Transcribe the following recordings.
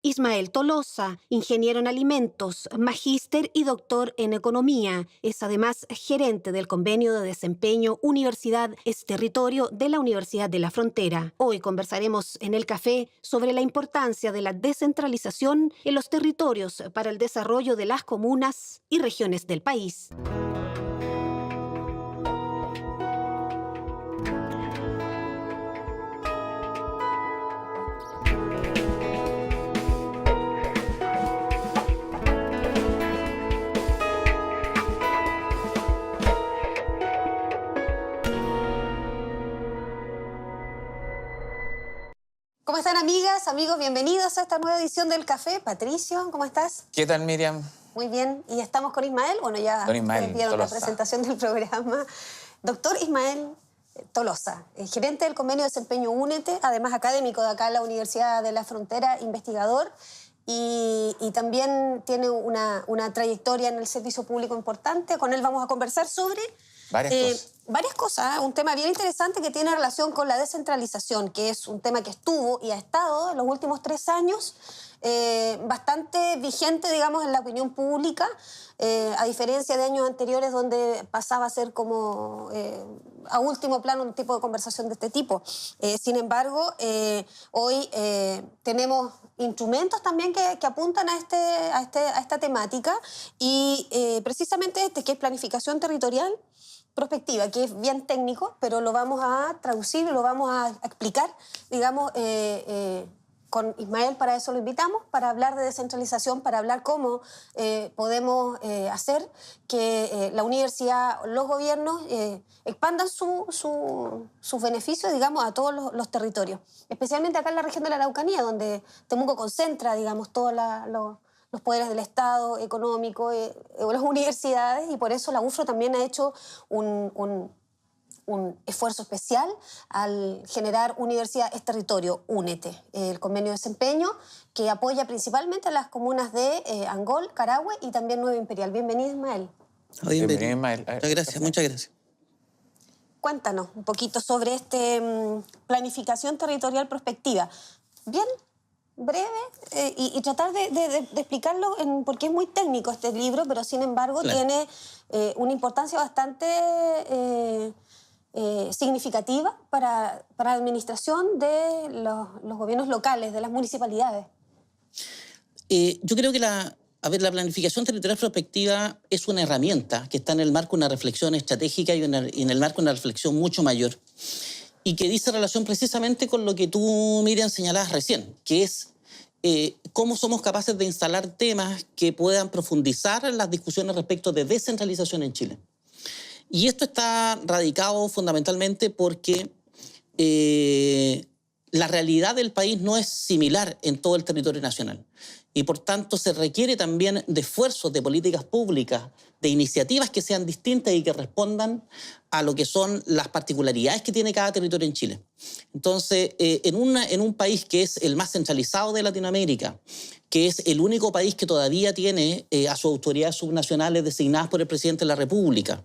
Ismael Tolosa, ingeniero en alimentos, magíster y doctor en economía. Es además gerente del convenio de desempeño Universidad es Territorio de la Universidad de la Frontera. Hoy conversaremos en el café sobre la importancia de la descentralización en los territorios para el desarrollo de las comunas y regiones del país. ¿Cómo están, amigas, amigos? Bienvenidos a esta nueva edición del Café. Patricio, ¿cómo estás? ¿Qué tal, Miriam? Muy bien. ¿Y estamos con Ismael? Bueno, ya vieron la presentación del programa. Doctor Ismael Tolosa, gerente del convenio de desempeño Únete, además académico de acá en la Universidad de la Frontera, investigador, y también tiene una trayectoria en el servicio público importante. Con él vamos a conversar sobre varias cosas. Un tema bien interesante que tiene relación con la descentralización, que es un tema que estuvo y ha estado en los últimos 3 años bastante vigente, digamos, en la opinión pública, a diferencia de años anteriores donde pasaba a ser como a último plano un tipo de conversación de este tipo. Sin embargo, hoy tenemos instrumentos también que apuntan a esta temática y precisamente que es planificación territorial prospectiva, que es bien técnico, pero lo vamos a traducir, lo vamos a explicar, digamos, con Ismael. Para eso lo invitamos, para hablar de descentralización, para hablar cómo podemos hacer que la universidad, los gobiernos expandan sus beneficios, digamos, a todos los territorios, especialmente acá en la región de la Araucanía, donde Temuco concentra, digamos, todos los poderes del Estado, económico, las universidades, y por eso la UFRO también ha hecho un esfuerzo especial al generar Universidad es Territorio, Únete, el convenio de desempeño que apoya principalmente a las comunas de Angol, Carahue y también Nueva Imperial. Bienvenido, Ismael. Bienvenido, Ismael. Muchas gracias. Cuéntanos un poquito sobre planificación territorial prospectiva. Bien breve y tratar de explicarlo porque es muy técnico este libro, pero sin embargo tiene una importancia bastante significativa para la administración de los gobiernos locales, de las municipalidades. Yo creo que la planificación territorial prospectiva es una herramienta que está en el marco de una reflexión estratégica y en el marco de una reflexión mucho mayor, y que dice relación precisamente con lo que tú, Miriam, señalabas recién, que es cómo somos capaces de instalar temas que puedan profundizar en las discusiones respecto de descentralización en Chile. Y esto está radicado fundamentalmente porque la realidad del país no es similar en todo el territorio nacional. Y por tanto se requiere también de esfuerzos de políticas públicas, de iniciativas que sean distintas y que respondan a lo que son las particularidades que tiene cada territorio en Chile. Entonces, en un país que es el más centralizado de Latinoamérica, que es el único país que todavía tiene a sus autoridades subnacionales designadas por el presidente de la República,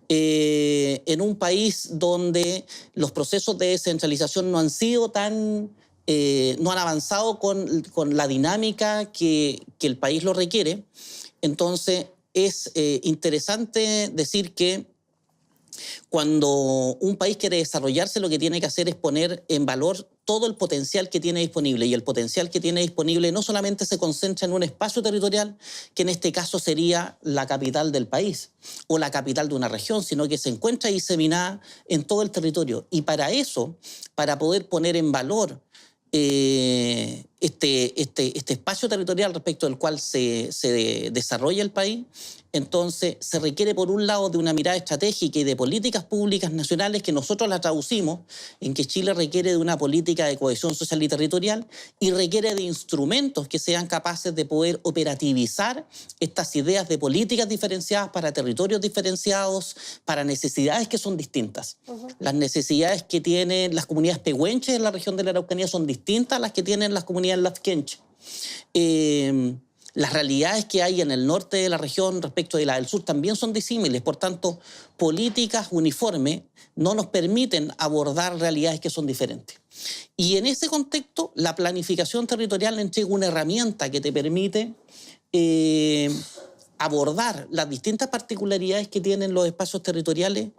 en un país donde los procesos de descentralización no han sido no han avanzado con la dinámica que el país lo requiere. Entonces, es interesante decir que cuando un país quiere desarrollarse, lo que tiene que hacer es poner en valor todo el potencial que tiene disponible. Y el potencial que tiene disponible no solamente se concentra en un espacio territorial, que en este caso sería la capital del país o la capital de una región, sino que se encuentra diseminada en todo el territorio. Y para eso, para poder poner en valor este espacio territorial respecto del cual se desarrolla el país, entonces se requiere por un lado de una mirada estratégica y de políticas públicas nacionales que nosotros la traducimos en que Chile requiere de una política de cohesión social y territorial y requiere de instrumentos que sean capaces de poder operativizar estas ideas de políticas diferenciadas para territorios diferenciados, para necesidades que son distintas. Las necesidades que tienen las comunidades pehuenches en la región de la Araucanía son distintas a las que tienen las comunidades lafkenche. Las realidades que hay en el norte de la región respecto de la del sur también son disímiles. Por tanto, políticas uniformes no nos permiten abordar realidades que son diferentes. Y en ese contexto, la planificación territorial entrega una herramienta que te permite abordar las distintas particularidades que tienen los espacios territoriales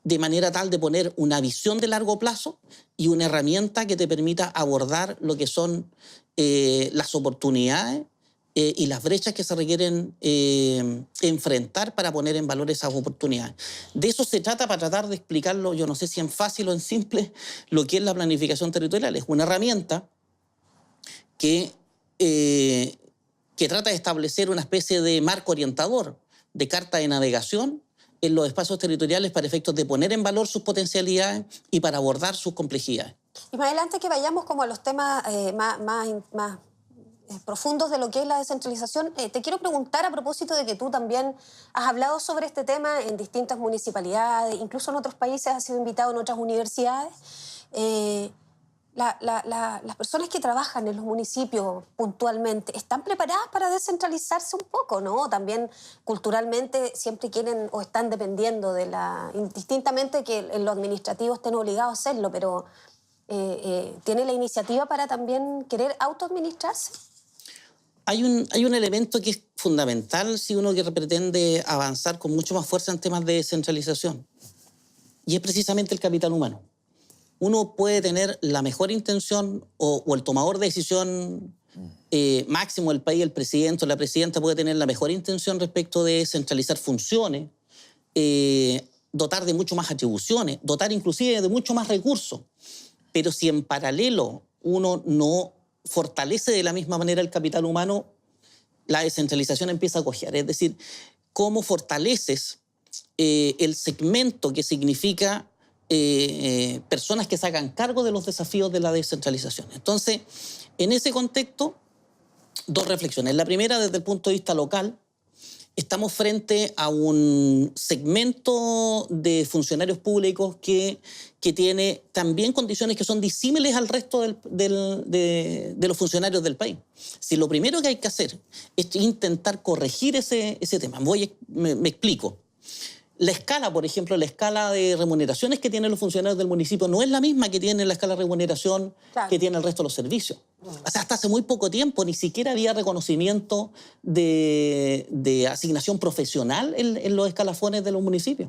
de manera tal de poner una visión de largo plazo y una herramienta que te permita abordar lo que son las oportunidades y las brechas que se requieren enfrentar para poner en valor esas oportunidades. De eso se trata, para tratar de explicarlo, yo no sé si en fácil o en simple, lo que es la planificación territorial. Es una herramienta que trata de establecer una especie de marco orientador, de carta de navegación en los espacios territoriales para efectos de poner en valor sus potencialidades y para abordar sus complejidades. Y más adelante que vayamos como a los temas más profundos de lo que es la descentralización, te quiero preguntar a propósito de que tú también has hablado sobre este tema en distintas municipalidades, incluso en otros países has sido invitado en otras universidades. Las personas que trabajan en los municipios puntualmente están preparadas para descentralizarse un poco, ¿no? También culturalmente siempre quieren o están dependiendo de indistintamente que en lo administrativo estén obligados a hacerlo, pero ¿tiene la iniciativa para también querer autoadministrarse? Hay un elemento que es fundamental si uno que pretende avanzar con mucho más fuerza en temas de descentralización, y es precisamente el capital humano. Uno puede tener la mejor intención o el tomador de decisión máximo del país, el presidente o la presidenta, puede tener la mejor intención respecto de centralizar funciones, dotar de mucho más atribuciones, dotar inclusive de mucho más recursos. Pero si en paralelo uno no fortalece de la misma manera el capital humano, la descentralización empieza a cojear. Es decir, cómo fortaleces el segmento que significa personas que se hagan cargo de los desafíos de la descentralización. Entonces, en ese contexto, dos reflexiones. La primera, desde el punto de vista local, estamos frente a un segmento de funcionarios públicos que tiene también condiciones que son disímiles al resto de los funcionarios del país. Si lo primero que hay que hacer es intentar corregir ese tema. Me explico. La escala, por ejemplo, la escala de remuneraciones que tienen los funcionarios del municipio no es la misma que tiene la escala de remuneración que tiene el resto de los servicios. O sea, hasta hace muy poco tiempo ni siquiera había reconocimiento de asignación profesional en los escalafones de los municipios.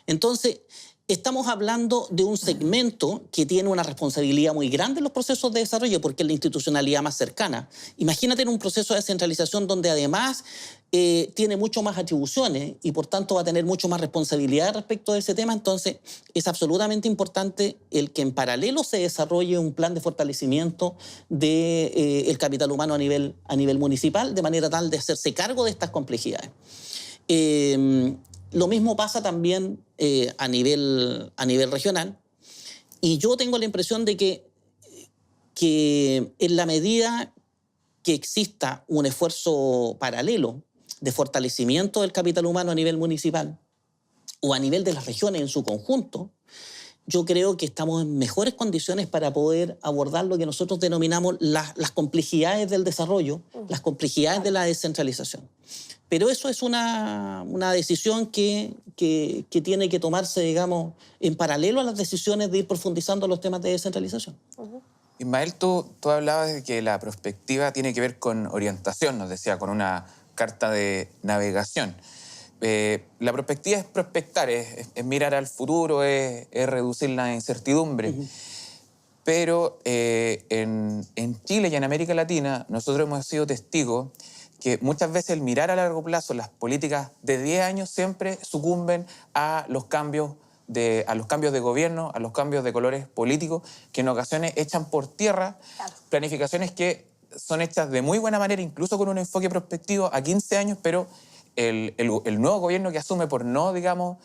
Entonces, estamos hablando de un segmento que tiene una responsabilidad muy grande en los procesos de desarrollo porque es la institucionalidad más cercana. Imagínate en un proceso de descentralización donde además tiene mucho más atribuciones y por tanto va a tener mucho más responsabilidad respecto de ese tema. Entonces es absolutamente importante el que en paralelo se desarrolle un plan de fortalecimiento del capital humano a nivel municipal, de manera tal de hacerse cargo de estas complejidades. Lo mismo pasa también a nivel regional, y yo tengo la impresión de que en la medida que exista un esfuerzo paralelo de fortalecimiento del capital humano a nivel municipal o a nivel de las regiones en su conjunto, yo creo que estamos en mejores condiciones para poder abordar lo que nosotros denominamos las complejidades del desarrollo, las complejidades de la descentralización. Pero eso es una decisión que tiene que tomarse, digamos, en paralelo a las decisiones de ir profundizando los temas de descentralización. Ismael, tú hablabas de que la perspectiva tiene que ver con orientación, nos decía, con una carta de navegación. La perspectiva es prospectar, es mirar al futuro, es reducir la incertidumbre. Pero en Chile y en América Latina nosotros hemos sido testigos que muchas veces el mirar a largo plazo, las políticas de 10 años siempre sucumben a los cambios de gobierno, a los cambios de colores políticos, que en ocasiones echan por tierra planificaciones que son hechas de muy buena manera, incluso con un enfoque prospectivo a 15 años, pero el nuevo gobierno que asume por no, digamos,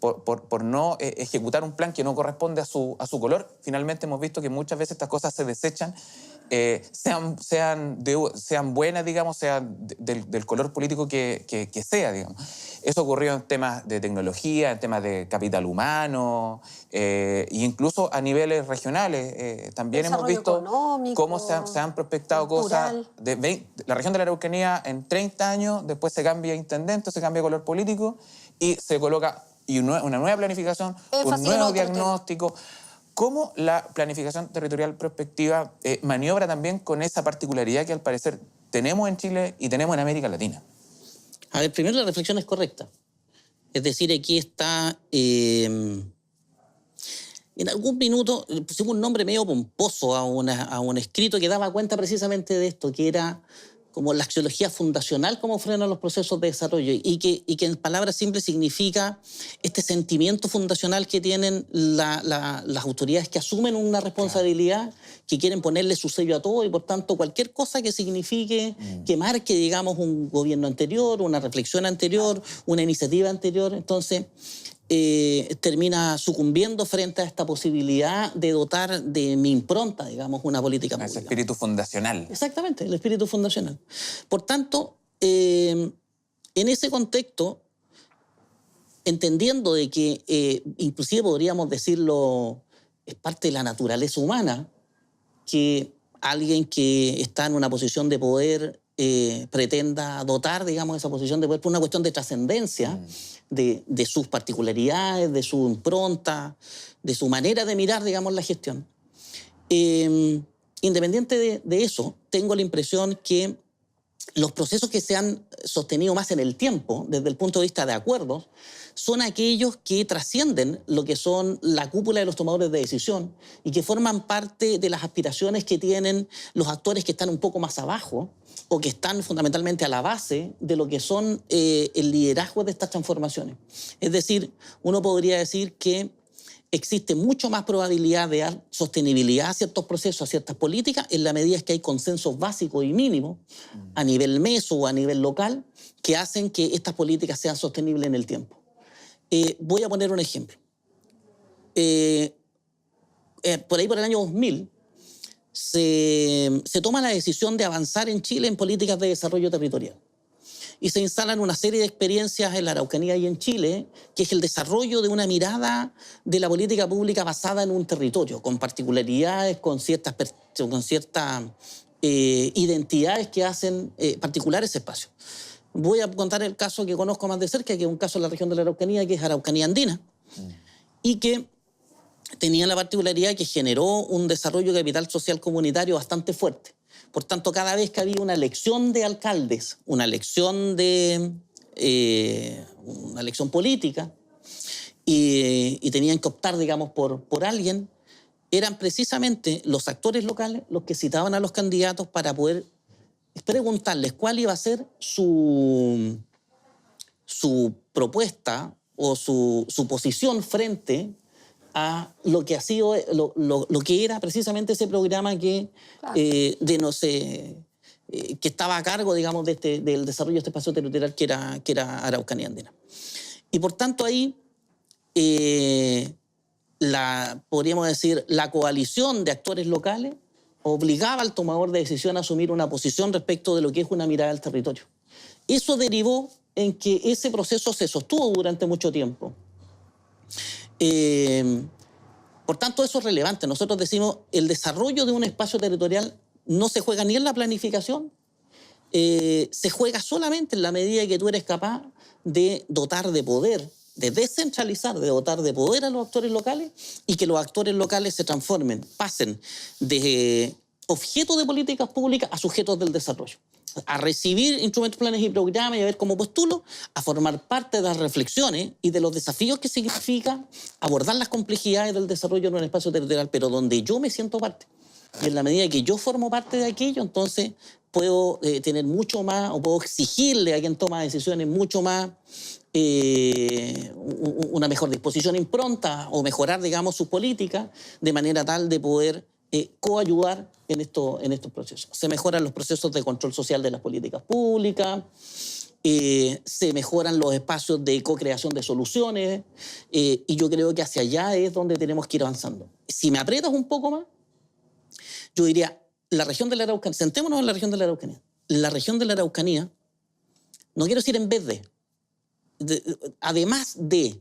por no ejecutar un plan que no corresponde a su color, finalmente hemos visto que muchas veces estas cosas se desechan, sean buenas, digamos, sean del color político que sea, digamos. Eso ocurrió en temas de tecnología, en temas de capital humano, e incluso a niveles regionales. También hemos visto cómo se han prospectado cosas. La región de la Araucanía en 30 años, después se cambia intendente, se cambia color político y se coloca una nueva planificación, un nuevo diagnóstico. cómo la planificación territorial prospectiva maniobra también con esa particularidad que al parecer tenemos en Chile y tenemos en América Latina. A ver, primero la reflexión es correcta. Es decir, aquí está... en algún minuto pusimos un nombre medio pomposo a un escrito que daba cuenta precisamente de esto, que era como la axiología fundacional como frena los procesos de desarrollo y que en palabras simples significa este sentimiento fundacional que tienen las autoridades que asumen una responsabilidad, que quieren ponerle su sello a todo y por tanto cualquier cosa que signifique, que marque, digamos, un gobierno anterior, una reflexión anterior, una iniciativa anterior, entonces termina sucumbiendo frente a esta posibilidad de dotar de mi impronta, digamos, una política pública. Ese espíritu fundacional. Exactamente, el espíritu fundacional. Por tanto, en ese contexto, entendiendo de que inclusive podríamos decirlo, es parte de la naturaleza humana, que alguien que está en una posición de poder pretenda dotar, digamos, esa posición de poder por una cuestión de trascendencia, de sus particularidades, de su impronta, de su manera de mirar, digamos, la gestión. Independiente de eso, tengo la impresión que los procesos que se han sostenido más en el tiempo, desde el punto de vista de acuerdos, son aquellos que trascienden lo que son la cúpula de los tomadores de decisión y que forman parte de las aspiraciones que tienen los actores que están un poco más abajo o que están fundamentalmente a la base de lo que son el liderazgo de estas transformaciones. Es decir, uno podría decir que existe mucho más probabilidad de dar sostenibilidad a ciertos procesos, a ciertas políticas, en la medida que hay consensos básicos y mínimos a nivel meso o a nivel local que hacen que estas políticas sean sostenibles en el tiempo. Voy a poner un ejemplo. Por ahí, por el año 2000, se toma la decisión de avanzar en Chile en políticas de desarrollo territorial. Y se instalan una serie de experiencias en la Araucanía y en Chile, que es el desarrollo de una mirada de la política pública basada en un territorio, con particularidades, con ciertas identidades que hacen particular ese espacio. Voy a contar el caso que conozco más de cerca, que es un caso en la región de la Araucanía, que es Araucanía Andina, y que tenía la particularidad que generó un desarrollo de capital social comunitario bastante fuerte. Por tanto, cada vez que había una elección de alcaldes, una elección política, y tenían que optar, digamos, por alguien, eran precisamente los actores locales los que citaban a los candidatos para poder preguntarles cuál iba a ser su propuesta o su posición frente a lo que ha sido, lo que era precisamente ese programa que, claro, que estaba a cargo, digamos, del desarrollo de este espacio territorial que era Araucanía Andina. Y por tanto ahí, podríamos decir, la coalición de actores locales obligaba al tomador de decisión a asumir una posición respecto de lo que es una mirada al territorio. Eso derivó en que ese proceso se sostuvo durante mucho tiempo. Por tanto, eso es relevante. Nosotros decimos, el desarrollo de un espacio territorial no se juega ni en la planificación, se juega solamente en la medida que tú eres capaz de dotar de poder, de descentralizar, de dotar de poder a los actores locales y que los actores locales se transformen, pasen de objetos de políticas públicas a sujetos del desarrollo, a recibir instrumentos, planes y programas y a ver cómo postulo, a formar parte de las reflexiones y de los desafíos que significa abordar las complejidades del desarrollo en un espacio territorial, pero donde yo me siento parte. Y en la medida que yo formo parte de aquello, entonces puedo tener mucho más, o puedo exigirle a quien toma decisiones mucho más, una mejor disposición impronta o mejorar, digamos, sus políticas de manera tal de poder coayudar en estos procesos. Se mejoran los procesos de control social de las políticas públicas, se mejoran los espacios de co-creación de soluciones, y yo creo que hacia allá es donde tenemos que ir avanzando. Si me aprietas un poco más, yo diría, la región de la Araucanía, sentémonos en la región de la Araucanía. La región de la Araucanía, no quiero decir en vez de además de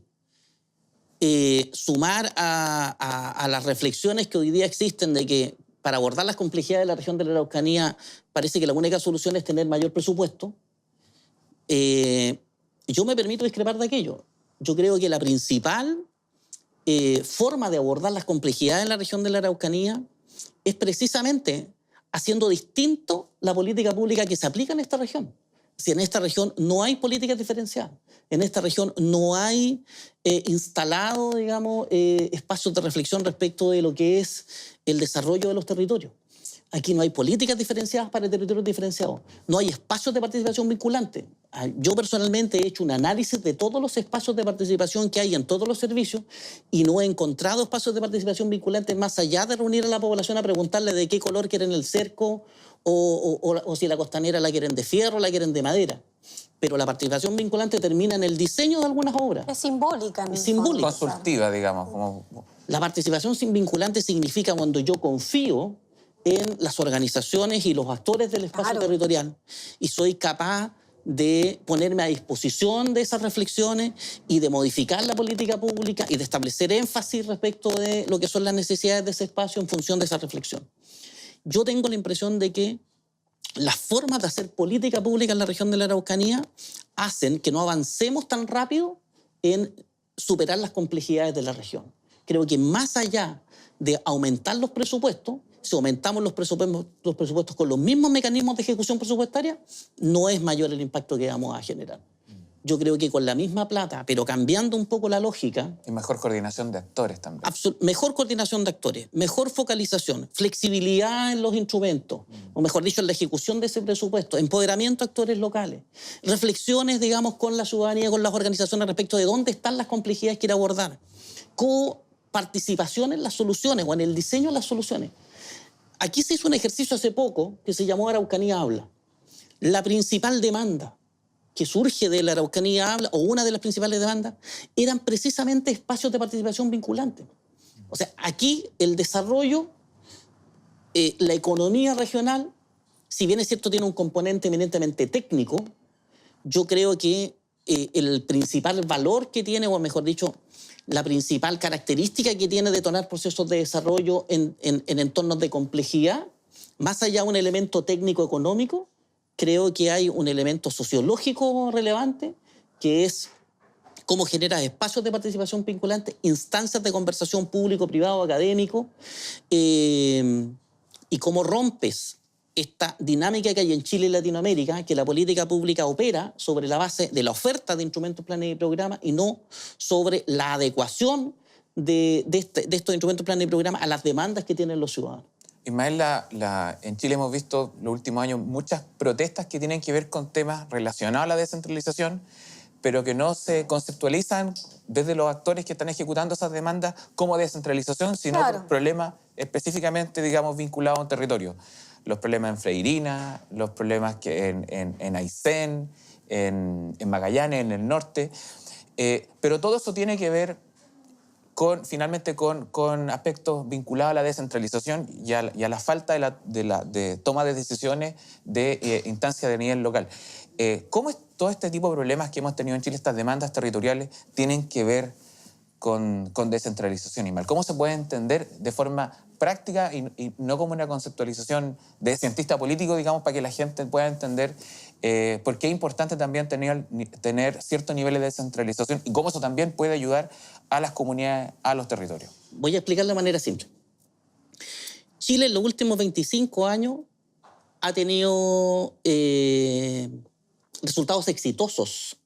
sumar a las reflexiones que hoy día existen de que para abordar las complejidades de la región de la Araucanía parece que la única solución es tener mayor presupuesto, yo me permito discrepar de aquello. Yo creo que la principal forma de abordar las complejidades en la región de la Araucanía es precisamente haciendo distinto la política pública que se aplica en esta región. Si en esta región no hay políticas diferenciadas, en esta región no hay instalado, digamos, espacios de reflexión respecto de lo que es el desarrollo de los territorios. Aquí no hay políticas diferenciadas para territorios diferenciados. No hay espacios de participación vinculante. Yo personalmente he hecho un análisis de todos los espacios de participación que hay en todos los servicios y no he encontrado espacios de participación vinculantes más allá de reunir a la población a preguntarle de qué color quieren el cerco o si la costanera la quieren de fierro o la quieren de madera. Pero la participación vinculante termina en el diseño de algunas obras. Es simbólica. Es simbólica. Consultiva, digamos. La participación sin vinculante significa cuando yo confío en las organizaciones y los actores del espacio territorial y soy capaz de ponerme a disposición de esas reflexiones y de modificar la política pública y de establecer énfasis respecto de lo que son las necesidades de ese espacio en función de esa reflexión. Yo tengo la impresión de que las formas de hacer política pública en la región de la Araucanía hacen que no avancemos tan rápido en superar las complejidades de la región. Creo que más allá de aumentar los presupuestos, si aumentamos los presupuestos con los mismos mecanismos de ejecución presupuestaria, no es mayor el impacto que vamos a generar. Yo creo que con la misma plata, pero cambiando un poco la lógica... Y mejor coordinación de actores también. Mejor coordinación de actores, mejor focalización, flexibilidad en los instrumentos, o mejor dicho, en la ejecución de ese presupuesto, empoderamiento de actores locales, reflexiones, digamos, con la ciudadanía, con las organizaciones respecto de dónde están las complejidades que ir a abordar, coparticipación en las soluciones o en el diseño de las soluciones. Aquí se hizo un ejercicio hace poco que se llamó Araucanía Habla. La principal demanda que surge de la Araucanía Habla, o una de las principales demandas, eran precisamente espacios de participación vinculante. O sea, aquí el desarrollo, la economía regional, si bien es cierto tiene un componente eminentemente técnico, yo creo que el principal valor que tiene, o mejor dicho, la principal característica que tiene detonar procesos de desarrollo en entornos de complejidad, más allá de un elemento técnico-económico, creo que hay un elemento sociológico relevante, que es cómo generas espacios de participación vinculante, instancias de conversación público, privado, académico, y cómo rompes esta dinámica que hay en Chile y Latinoamérica, que la política pública opera sobre la base de la oferta de instrumentos, planes y programas y no sobre la adecuación de estos instrumentos, planes y programas a las demandas que tienen los ciudadanos. Ismael, en Chile hemos visto los últimos años muchas protestas que tienen que ver con temas relacionados a la descentralización, pero que no se conceptualizan desde los actores que están ejecutando esas demandas como descentralización, sino por problemas específicamente, digamos, vinculados a un territorio. Los problemas en Freirina, los problemas que en Aysén, en Magallanes, en el norte. Pero todo eso tiene que ver finalmente con aspectos vinculados a la descentralización y a la falta de toma de decisiones de instancias de nivel local. ¿Cómo todo este tipo de problemas que hemos tenido en Chile, estas demandas territoriales, tienen que ver con descentralización, Ismael? ¿Cómo se puede entender de forma práctica y no como una conceptualización de cientista político, digamos, para que la gente pueda entender por qué es importante también tener ciertos niveles de descentralización y cómo eso también puede ayudar a las comunidades, a los territorios? Voy a explicar de manera simple. Chile en los últimos 25 años ha tenido resultados exitosos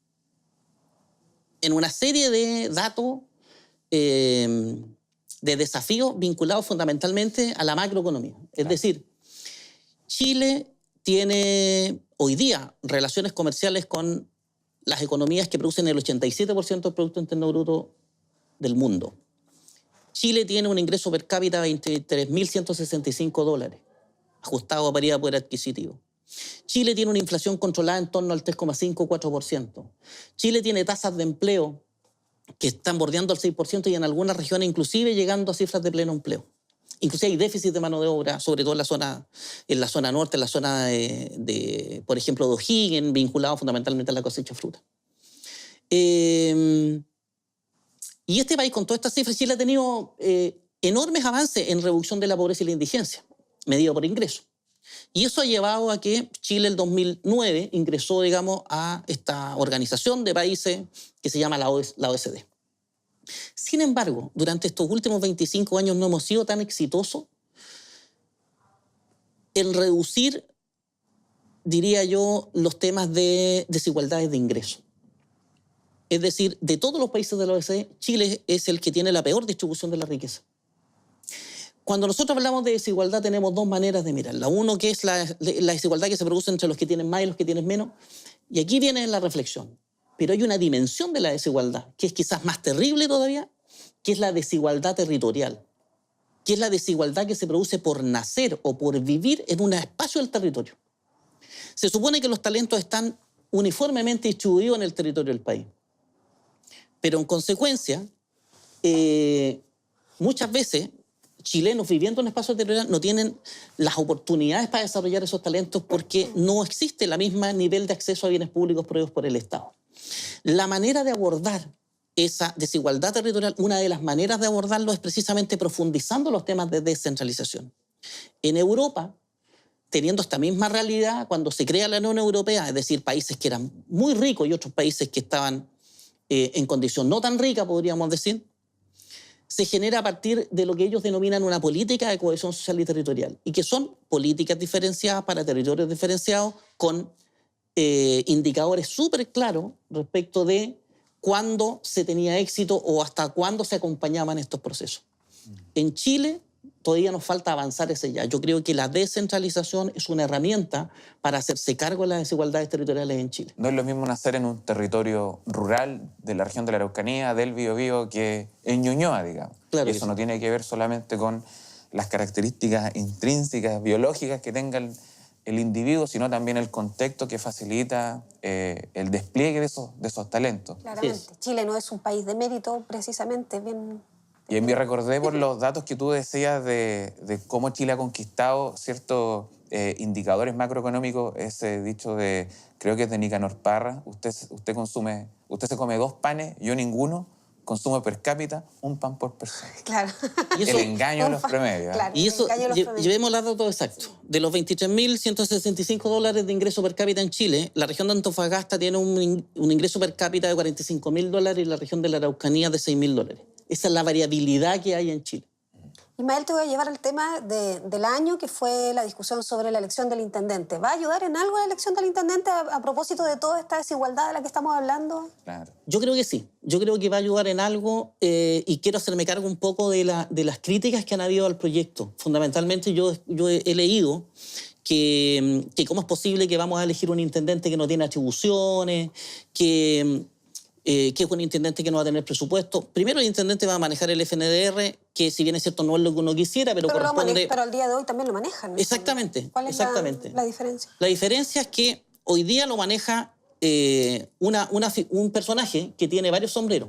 en una serie de datos de desafíos vinculados fundamentalmente a la macroeconomía. Es decir, Chile tiene hoy día relaciones comerciales con las economías que producen el 87% del Producto Interno Bruto del mundo. Chile tiene un ingreso per cápita de $23.165, ajustado a paridad de poder adquisitivo. Chile tiene una inflación controlada en torno al 3,5-4%. Chile tiene tasas de empleo que están bordeando el 6% y en algunas regiones inclusive llegando a cifras de pleno empleo. Inclusive hay déficit de mano de obra, sobre todo en la zona norte, en la zona por ejemplo, de O'Higgins, vinculado fundamentalmente a la cosecha de fruta. Y este país, con todas estas cifras, Chile ha tenido enormes avances en reducción de la pobreza y la indigencia, medido por ingreso. Y eso ha llevado a que Chile en 2009 ingresó, digamos, a esta organización de países que se llama la OECD. Sin embargo, durante estos últimos 25 años no hemos sido tan exitosos en reducir, diría yo, los temas de desigualdades de ingreso. Es decir, de todos los países de la OECD, Chile es el que tiene la peor distribución de la riqueza. Cuando nosotros hablamos de desigualdad tenemos dos maneras de mirarla. Uno que es la desigualdad que se produce entre los que tienen más y los que tienen menos. Y aquí viene la reflexión. Pero hay una dimensión de la desigualdad que es quizás más terrible todavía, que es la desigualdad territorial, que es la desigualdad que se produce por nacer o por vivir en un espacio del territorio. Se supone que los talentos están uniformemente distribuidos en el territorio del país. Pero en consecuencia, muchas veces chilenos viviendo en espacio territorial no tienen las oportunidades para desarrollar esos talentos porque no existe el mismo nivel de acceso a bienes públicos proveídos por el Estado. La manera de abordar esa desigualdad territorial, una de las maneras de abordarlo es precisamente profundizando los temas de descentralización. En Europa, teniendo esta misma realidad, cuando se crea la Unión Europea, es decir, países que eran muy ricos y otros países que estaban en condición no tan rica, podríamos decir, se genera a partir de lo que ellos denominan una política de cohesión social y territorial, y que son políticas diferenciadas para territorios diferenciados con indicadores súper claros respecto de cuándo se tenía éxito o hasta cuándo se acompañaban estos procesos. En Chile todavía nos falta avanzar ese ya. Yo creo que la descentralización es una herramienta para hacerse cargo de las desigualdades territoriales en Chile. No es lo mismo nacer en un territorio rural de la región de la Araucanía, del Biobío, que en Ñuñoa, digamos. Claro, y eso no tiene que ver solamente con las características intrínsecas, biológicas que tenga el individuo, sino también el contexto que facilita el despliegue de esos talentos. Claramente. Sí. Chile no es un país de mérito, precisamente, bien... Y me recordé por los datos que tú decías de cómo Chile ha conquistado ciertos indicadores macroeconómicos, ese dicho de, creo que es de Nicanor Parra, usted se come 2 panes, yo ninguno, consumo per cápita 1 pan por persona. Claro. Y eso, el engaño de los promedios. Claro, y eso, llevemos los datos exactos. De los $23.165 de ingreso per cápita en Chile, la región de Antofagasta tiene un ingreso per cápita de $45.000 y la región de la Araucanía de $6.000. Esa es la variabilidad que hay en Chile. Ismael, te voy a llevar al tema del año, que fue la discusión sobre la elección del intendente. ¿Va a ayudar en algo la elección del intendente a propósito de toda esta desigualdad de la que estamos hablando? Claro. Yo creo que sí. Yo creo que va a ayudar en algo y quiero hacerme cargo un poco de las críticas que han habido al proyecto. Fundamentalmente yo he leído que cómo es posible que vamos a elegir un intendente que no tiene atribuciones, que es un intendente que no va a tener presupuesto. Primero, el intendente va a manejar el FNDR, que si bien es cierto no es lo que uno quisiera, pero corresponde... Pero al día de hoy también lo manejan, ¿no? Exactamente. ¿Cuál es la diferencia? La diferencia es que hoy día lo maneja un personaje que tiene varios sombreros.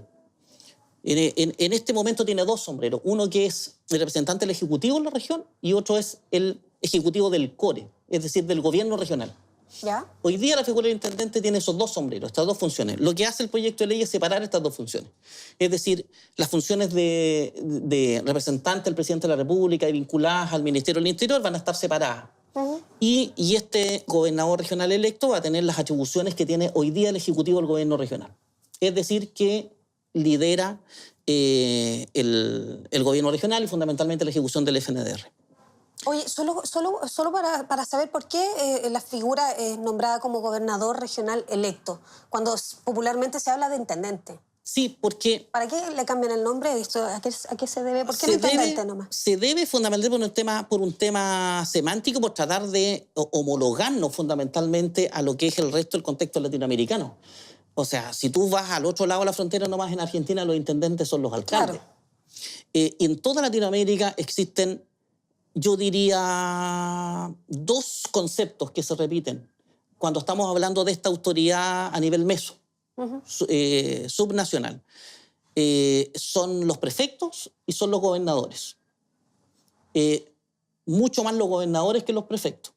En este momento tiene 2 sombreros. Uno que es el representante del Ejecutivo en la región y otro es el Ejecutivo del CORE, es decir, del gobierno regional. ¿Ya? Hoy día la figura del intendente tiene esos 2 sombreros, estas 2 funciones. Lo que hace el proyecto de ley es separar estas 2 funciones. Es decir, las funciones de representante del presidente de la República y vinculadas al Ministerio del Interior van a estar separadas. Y este gobernador regional electo va a tener las atribuciones que tiene hoy día el Ejecutivo del gobierno regional. Es decir, que lidera el gobierno regional y fundamentalmente la ejecución del FNDR. Oye, solo para saber por qué la figura es nombrada como gobernador regional electo, cuando popularmente se habla de intendente. Sí, porque... ¿Para qué le cambian el nombre? ¿A qué se debe? ¿Por qué no intendente nomás? Se debe fundamentalmente por un tema semántico, por tratar de homologarnos fundamentalmente a lo que es el resto del contexto latinoamericano. O sea, si tú vas al otro lado de la frontera, nomás en Argentina, los intendentes son los alcaldes. Claro. En toda Latinoamérica existen, yo diría, 2 conceptos que se repiten cuando estamos hablando de esta autoridad a nivel meso, subnacional. Son los prefectos y son los gobernadores. Mucho más los gobernadores que los prefectos.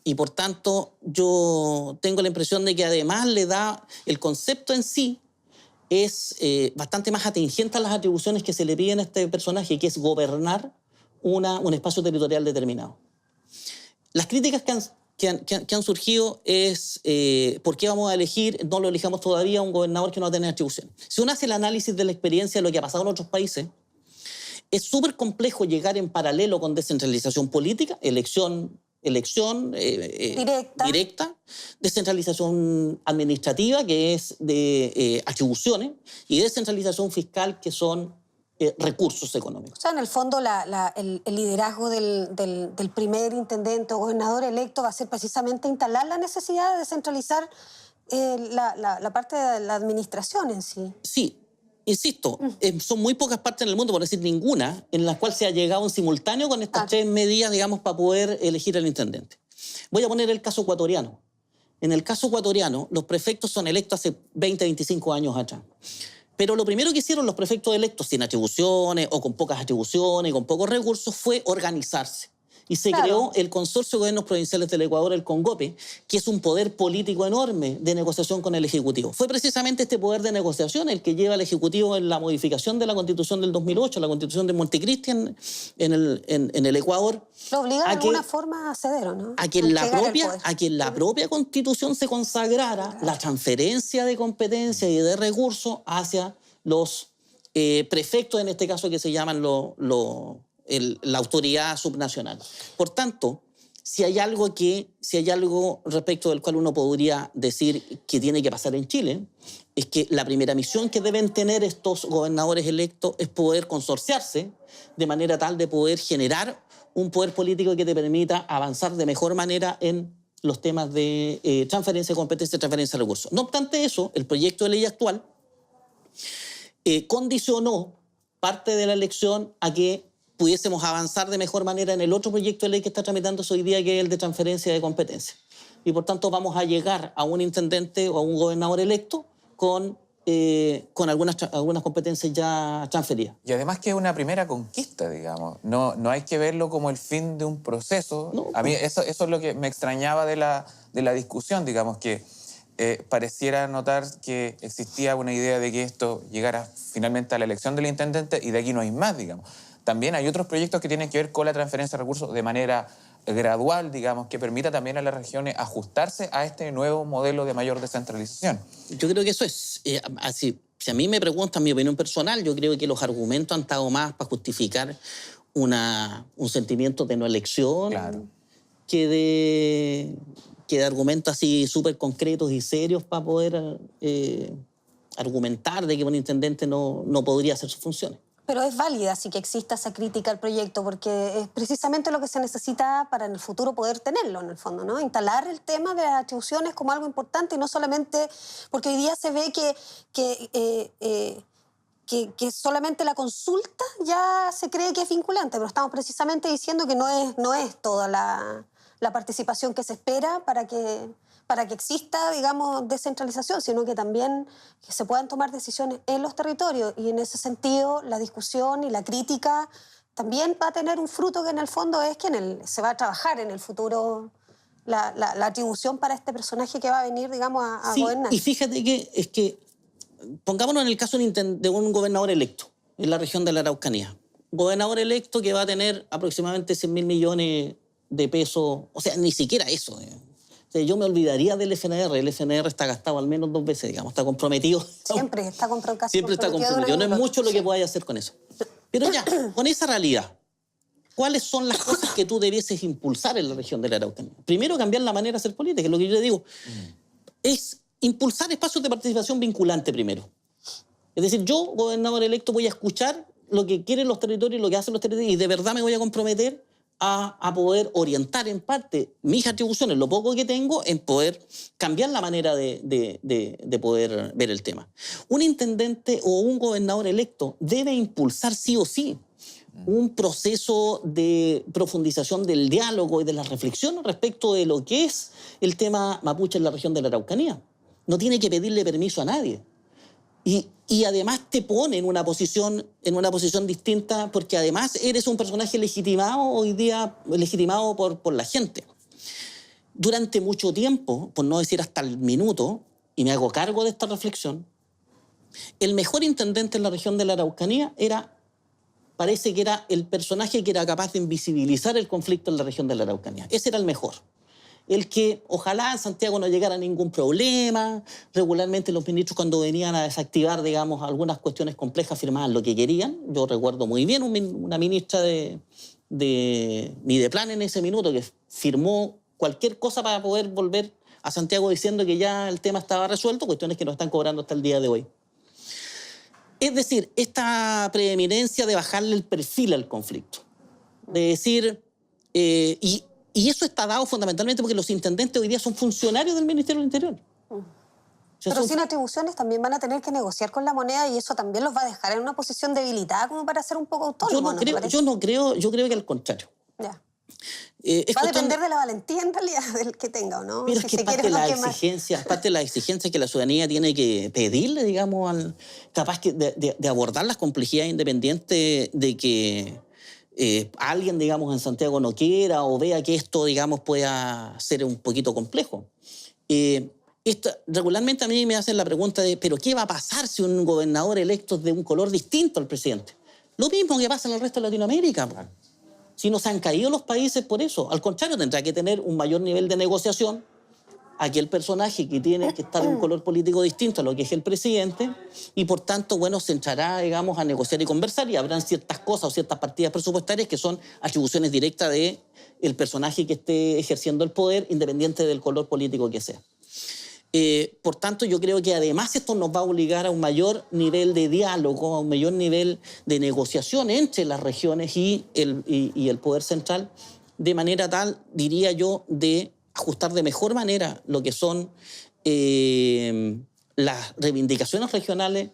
Y por tanto, yo tengo la impresión de que además le da el concepto en sí es bastante más atingente a las atribuciones que se le piden a este personaje, que es gobernar un espacio territorial determinado. Las críticas que han surgido es por qué vamos a elegir, no lo elijamos todavía, un gobernador que no tiene atribución. Si uno hace el análisis de la experiencia de lo que ha pasado en otros países, es súper complejo llegar en paralelo con descentralización política, elección directa, descentralización administrativa, que es de atribuciones, y descentralización fiscal, que son recursos económicos. O sea, en el fondo, el liderazgo del primer intendente o gobernador electo va a ser precisamente instalar la necesidad de descentralizar la parte de la administración en sí. Sí. Insisto, son muy pocas partes en el mundo, por decir ninguna, en las cuales se ha llegado en simultáneo con estas tres medidas, digamos, para poder elegir al intendente. Voy a poner el caso ecuatoriano. En el caso ecuatoriano, los prefectos son electos hace 20, 25 años atrás. Pero lo primero que hicieron los prefectos electos sin atribuciones o con pocas atribuciones, con pocos recursos, fue organizarse. Y se creó el Consorcio de Gobiernos Provinciales del Ecuador, el CONGOPE, que es un poder político enorme de negociación con el Ejecutivo. Fue precisamente este poder de negociación el que lleva al Ejecutivo en la modificación de la Constitución del 2008, la Constitución de Montecristi en el Ecuador. Lo obliga de alguna forma a ceder, ¿o no? A que en la propia Constitución se consagrara la transferencia de competencias y de recursos hacia los prefectos, en este caso, que se llaman la autoridad subnacional. Por tanto, si hay algo respecto del cual uno podría decir que tiene que pasar en Chile, es que la primera misión que deben tener estos gobernadores electos es poder consorciarse de manera tal de poder generar un poder político que te permita avanzar de mejor manera en los temas de transferencia de competencia y transferencia de recursos. No obstante eso, el proyecto de ley actual condicionó parte de la elección a que pudiésemos avanzar de mejor manera en el otro proyecto de ley que está tramitándose hoy día, que es el de transferencia de competencia. Y por tanto vamos a llegar a un intendente o a un gobernador electo con algunas competencias ya transferidas. Y además que es una primera conquista, digamos. No hay que verlo como el fin de un proceso. No. A mí eso es lo que me extrañaba de la discusión, digamos, que pareciera notar que existía una idea de que esto llegara finalmente a la elección del intendente y de aquí no hay más, digamos. También hay otros proyectos que tienen que ver con la transferencia de recursos de manera gradual, digamos, que permita también a las regiones ajustarse a este nuevo modelo de mayor descentralización. Yo creo que eso es así. Si a mí me preguntan mi opinión personal, yo creo que los argumentos han estado más para justificar un sentimiento de no elección, claro, que de argumentos así súper concretos y serios para poder argumentar de que un intendente no podría hacer sus funciones. Pero es válida sí que exista esa crítica al proyecto, porque es precisamente lo que se necesita para en el futuro poder tenerlo, en el fondo, ¿no? Instalar el tema de las atribuciones como algo importante y no solamente porque hoy día se ve que solamente la consulta ya se cree que es vinculante, pero estamos precisamente diciendo que no es toda la participación que se espera para que exista, digamos, descentralización, sino que también que se puedan tomar decisiones en los territorios. Y en ese sentido, la discusión y la crítica también va a tener un fruto que en el fondo es que se va a trabajar en el futuro la atribución para este personaje que va a venir, digamos, a gobernar. Y fíjate que pongámonos en el caso de un gobernador electo en la región de la Araucanía. Un gobernador electo que va a tener aproximadamente 100.000 millones de pesos, o sea, ni siquiera eso. Yo me olvidaría del FNR. El FNR está gastado al menos 2 veces, digamos, está comprometido. Siempre está comprometido. Siempre está comprometido. No es mucho lo que pueda hacer con eso. Pero ya, con esa realidad, ¿cuáles son las cosas que tú debieses impulsar en la región de la Araucanía? Primero, cambiar la manera de hacer política, es lo que yo le digo. Es impulsar espacios de participación vinculante primero. Es decir, yo, gobernador electo, voy a escuchar lo que quieren los territorios, lo que hacen los territorios, y de verdad me voy a comprometer a poder orientar en parte mis atribuciones, lo poco que tengo, en poder cambiar la manera de poder ver el tema. Un intendente o un gobernador electo debe impulsar sí o sí un proceso de profundización del diálogo y de la reflexión respecto de lo que es el tema mapuche en la región de la Araucanía. No tiene que pedirle permiso a nadie. Y además te pone en una posición distinta, porque además eres un personaje legitimado hoy día, legitimado por la gente. Durante mucho tiempo, por no decir hasta el minuto, y me hago cargo de esta reflexión, el mejor intendente en la región de la Araucanía parece que era el personaje que era capaz de invisibilizar el conflicto en la región de la Araucanía. Ese era el mejor. el que ojalá en Santiago no llegara ningún problema. Regularmente los ministros cuando venían a desactivar, digamos, algunas cuestiones complejas firmaban lo que querían. Yo recuerdo muy bien una ministra de Mideplan en ese minuto que firmó cualquier cosa para poder volver a Santiago diciendo que ya el tema estaba resuelto, cuestiones que nos están cobrando hasta el día de hoy. Es decir, esta preeminencia de bajarle el perfil al conflicto, de decir, y eso está dado fundamentalmente porque los intendentes hoy día son funcionarios del Ministerio del Interior. Pero sin atribuciones también van a tener que negociar con la moneda y eso también los va a dejar en una posición debilitada como para ser un poco autónomos. Yo creo que al contrario. Ya. Va a depender de la valentía en realidad del que tenga, ¿o no? Pero es que parte de la exigencia que la ciudadanía tiene que pedirle, digamos, capaz de abordar las complejidades independientes de que alguien, digamos, en Santiago no quiera o vea que esto, digamos, pueda ser un poquito complejo. Regularmente a mí me hacen la pregunta de ¿pero qué va a pasar si un gobernador electo es de un color distinto al presidente? Lo mismo que pasa en el resto de Latinoamérica. Claro. Si no se han caído los países por eso. Al contrario, tendrá que tener un mayor nivel de negociación aquel personaje que tiene que estar de un color político distinto a lo que es el presidente y por tanto, bueno, se entrará, digamos, a negociar y conversar y habrán ciertas cosas o ciertas partidas presupuestarias que son atribuciones directas del personaje que esté ejerciendo el poder independiente del color político que sea. Por tanto, yo creo que además esto nos va a obligar a un mayor nivel de diálogo, a un mayor nivel de negociación entre las regiones y el poder central, de manera tal, diría yo, de ajustar de mejor manera lo que son las reivindicaciones regionales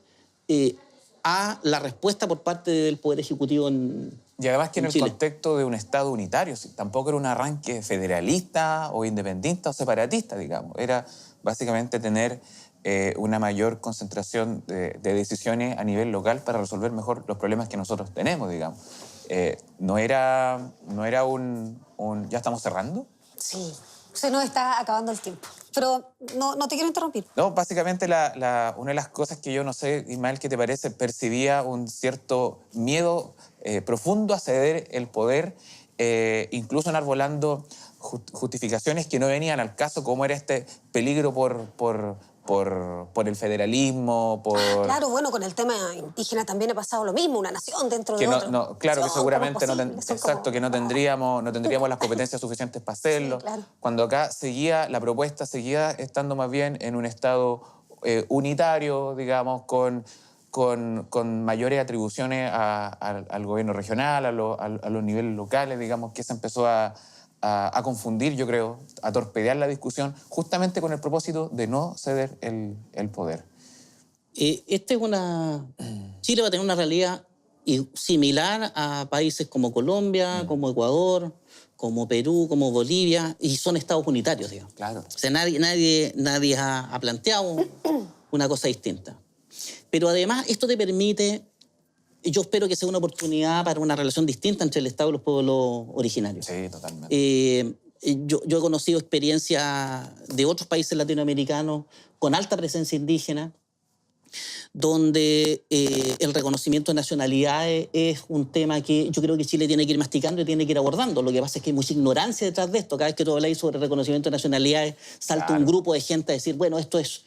a la respuesta por parte del Poder Ejecutivo y además que en el contexto de un Estado unitario, tampoco era un arranque federalista o independentista o separatista, digamos. Era básicamente tener una mayor concentración de decisiones a nivel local para resolver mejor los problemas que nosotros tenemos, digamos. No era un... ¿Ya estamos cerrando? Sí, se nos está acabando el tiempo. Pero no te quiero interrumpir. No, básicamente una de las cosas que yo no sé, Ismael, ¿qué te parece? Percibía un cierto miedo profundo a ceder el poder, incluso enarbolando justificaciones que no venían al caso, como era este peligro por el federalismo, Claro, bueno, con el tema indígena también ha pasado lo mismo, una nación dentro de otra. Claro, que seguramente que no tendríamos las competencias suficientes para hacerlo. Sí, claro. Cuando acá la propuesta seguía estando más bien en un Estado unitario, digamos, con mayores atribuciones al gobierno regional, a los niveles locales, digamos, que se empezó a confundir, yo creo, a torpedear la discusión, justamente con el propósito de no ceder el poder. Chile va a tener una realidad similar a países como Colombia, como Ecuador, como Perú, como Bolivia, y son estados unitarios, digamos. Claro. O sea, nadie ha planteado una cosa distinta. Pero además esto te permite... Yo espero que sea una oportunidad para una relación distinta entre el Estado y los pueblos originarios. Sí, totalmente. Yo he conocido experiencias de otros países latinoamericanos con alta presencia indígena, donde el reconocimiento de nacionalidades es un tema que yo creo que Chile tiene que ir masticando y tiene que ir abordando. Lo que pasa es que hay mucha ignorancia detrás de esto. Cada vez que tú hablas sobre reconocimiento de nacionalidades, salta un grupo de gente a decir, bueno, esto es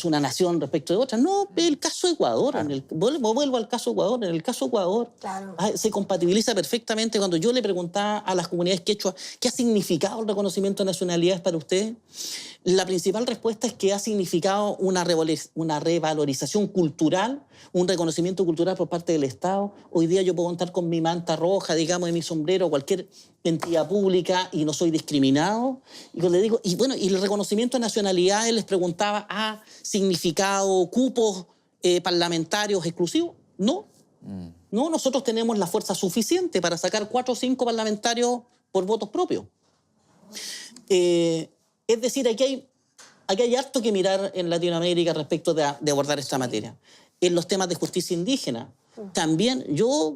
una nación respecto de otra. No, el caso de Ecuador, claro. Vuelvo al caso de Ecuador. En el caso de Ecuador claro. Se compatibiliza perfectamente. Cuando yo le preguntaba a las comunidades quechua qué ha significado el reconocimiento de nacionalidades para ustedes, la principal respuesta es que ha significado una revalorización cultural, un reconocimiento cultural por parte del Estado. Hoy día yo puedo contar con mi manta roja, digamos, de mi sombrero, cualquier entidad pública y no soy discriminado. Y yo le digo, y el reconocimiento de nacionalidades, les preguntaba, ¿ha significado cupos parlamentarios exclusivos? No. No, nosotros tenemos la fuerza suficiente para sacar 4 o 5 parlamentarios por votos propios. Es decir, aquí hay harto que mirar en Latinoamérica respecto de abordar esta materia. En los temas de justicia indígena, también yo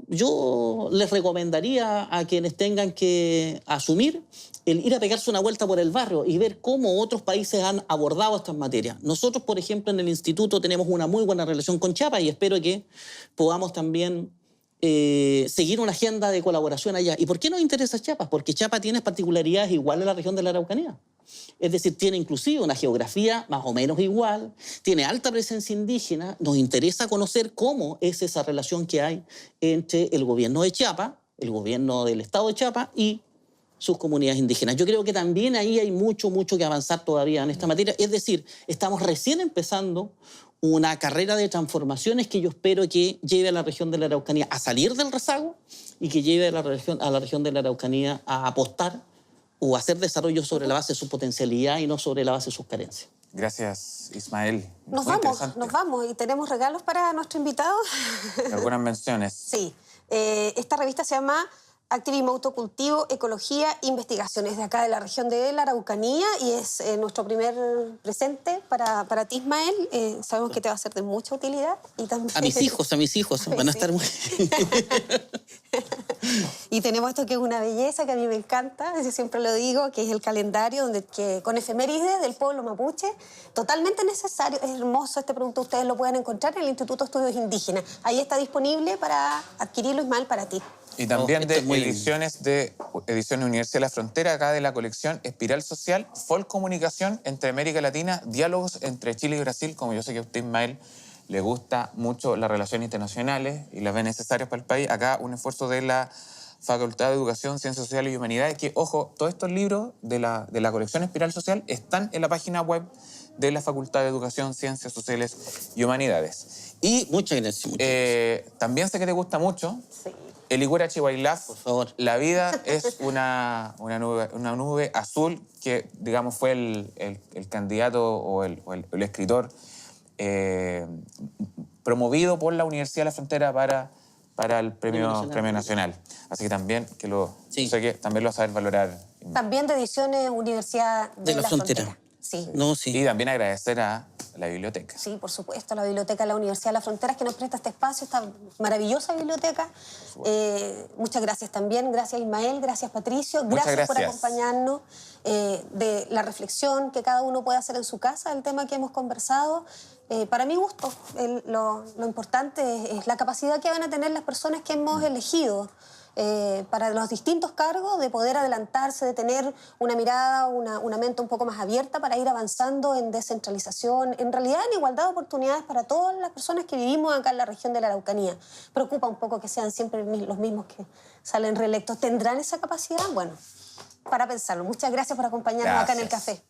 les recomendaría a quienes tengan que asumir el ir a pegarse una vuelta por el barrio y ver cómo otros países han abordado estas materias. Nosotros, por ejemplo, en el instituto tenemos una muy buena relación con Chiapas y espero que podamos también seguir una agenda de colaboración allá. ¿Y por qué nos interesa Chiapas? Porque Chiapas tiene particularidades iguales a la región de la Araucanía. Es decir, tiene inclusive una geografía más o menos igual, tiene alta presencia indígena. Nos interesa conocer cómo es esa relación que hay entre el gobierno de Chiapas, el gobierno del Estado de Chiapas y sus comunidades indígenas. Yo creo que también ahí hay mucho que avanzar todavía en esta materia. Es decir, estamos recién empezando una carrera de transformaciones que yo espero que lleve a la región de la Araucanía a salir del rezago y que lleve a la región de la Araucanía a apostar o a hacer desarrollo sobre la base de su potencialidad y no sobre la base de sus carencias. Gracias, Ismael. Nos vamos y tenemos regalos para nuestro invitado. Algunas menciones. Sí. Esta revista se llama Activismo, Autocultivo, Ecología, Investigaciones, de acá de la región de la Araucanía, y es nuestro primer presente para ti, Ismael. Sabemos que te va a ser de mucha utilidad. Y también... A mis hijos, van a estar muy... Y tenemos esto que es una belleza, que a mí me encanta, yo siempre lo digo, que es el calendario con efemérides del pueblo mapuche, totalmente necesario, es hermoso este producto, ustedes lo pueden encontrar en el Instituto de Estudios Indígenas. Ahí está disponible para adquirirlo, Ismael, para ti. Y también de Ediciones Universidad de la Frontera, acá de la colección Espiral Social, Folk Comunicación entre América Latina, diálogos entre Chile y Brasil, como yo sé que a usted, Ismael, le gusta mucho las relaciones internacionales y las ve necesarias para el país. Acá un esfuerzo de la Facultad de Educación, Ciencias Sociales y Humanidades, que, ojo, todos estos libros de la colección Espiral Social están en la página web de la Facultad de Educación, Ciencias Sociales y Humanidades. Y muchas gracias. También sé que te gusta mucho. Sí. El Iguara Chihuailaf, por favor. La vida es una nube azul que, digamos, fue el candidato o el escritor promovido por la Universidad de la Frontera para el premio nacional. Así que también sé que también lo vas a saber valorar. También de Ediciones Universidad de la Frontera. Sí. Y también agradecer a la biblioteca. Sí, por supuesto, la biblioteca de la Universidad de las Fronteras, que nos presta este espacio, esta maravillosa biblioteca. Muchas gracias también. Gracias, Ismael. Gracias, Patricio. Gracias por acompañarnos de la reflexión que cada uno puede hacer en su casa, el tema que hemos conversado. Para mi gusto, lo importante es la capacidad que van a tener las personas que hemos elegido para los distintos cargos, de poder adelantarse, de tener una mirada, una mente un poco más abierta para ir avanzando en descentralización, en realidad en igualdad de oportunidades para todas las personas que vivimos acá en la región de la Araucanía. Preocupa un poco que sean siempre los mismos que salen reelectos. ¿Tendrán esa capacidad? Bueno, para pensarlo. Muchas gracias por acompañarnos acá en el café.